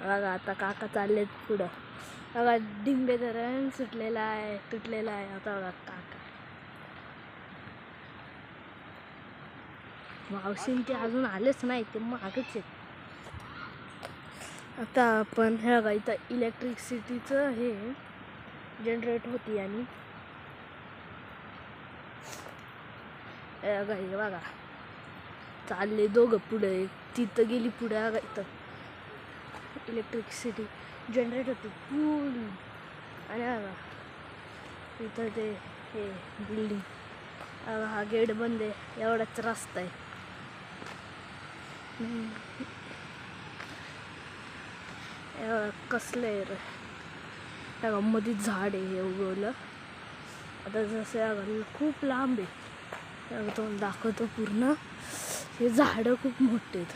बघा आता काका चाललेत पुढं. बघा डिंबे धरण सुटलेला आहे, तुटलेला आहे. आता बघा काका मावशीन ते अजून आलेच नाही, ते मागच आहेत. आता आपण हे बघा इथं इलेक्ट्रिसिटीचं हे जनरेट होती आणि हे बघा चालले दोघं पुढे. तिथं गेली पुढे. बघा इथं इलेक्ट्रिसिटी जनरेट होती फुल. आणि बघा इथं ते हे बिल्डिंग. हा गेट बंद आहे, एवढाच रस्ता आहे. कसलं आहे रे. त्या मध्ये झाड आहे हे उगवलं. आता जसं खूप लांब आहे, तो दाखवतो पूर्ण. हे झाडं खूप मोठे आहेत.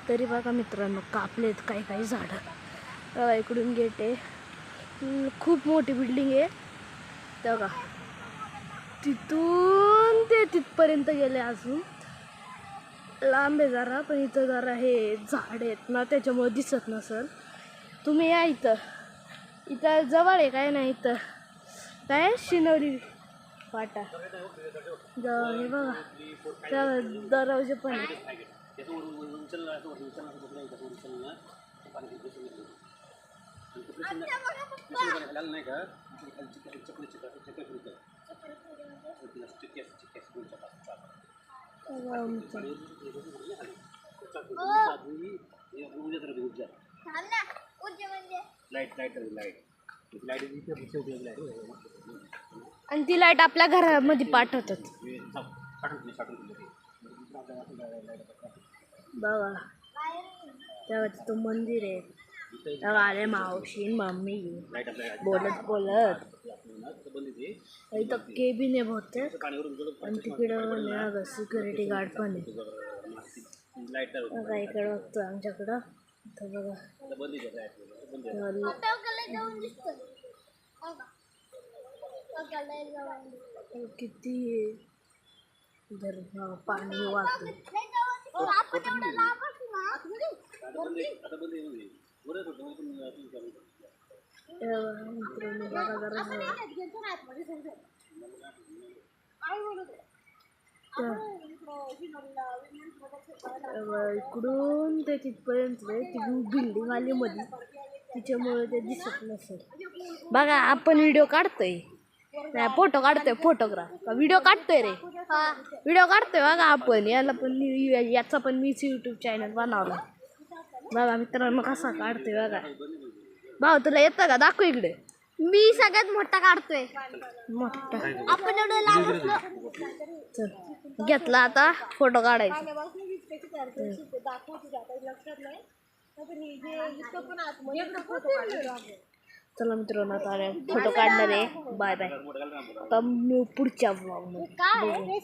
तरी बघा मित्रांनो कापलेत काही काही झाडं. इकडून गेट आहे, खूप मोठी बिल्डिंग आहे. बघा तिथून ते तिथपर्यंत गेले, अजून लांब आहे जरा. पण इथं जरा हे झाड आहेत ना, त्याच्यामुळे दिसत नसेल. तुम्ही या इथं, इथं जवळ आहे काय नाही. इथं काय शिनोरी फाटा जवळ हे बघा. त्या दरवाजे पण आहे. आणि ती लाईट आपल्या घरामध्ये पाठवतात. बघा तेव्हा तिथं मंदिर आहे. तेव्हा आले मावशी मम्मी बोलत बोलत. इथं केबिन आहे बहुतेक. आणि तिकडं सिक्युरिटी गार्ड पण आहे. बघा इकडं बघतो आमच्याकडं. इथं बघा किती पाणी वाहतं. इकडून ते तिथपर्यंत ती बिल्डिंग आली मध्ये, तिच्यामुळे ते दिसत नसेल. बघा आपण व्हिडिओ काढतोय, फोटो काढतोय, फोटोग्राफ व्हिडिओ काढतोय रे. व्हिडिओ काढतोय बघा आपण. याचा पण मीच यूट्यूब चॅनल बनवला. बघा मित्रांनो कसा काढतोय बघा. भाऊ तुला येतं का? दाखव इकडे. मी सगळ्यात मोठा काढतोय. मोठा आपण एवढं लांब चल घेतला आता फोटो काढायचा. चला मित्रांनो आता फोटो काढणार आहे. Bye bye. आता पुढच्या ब्लॉगमध्ये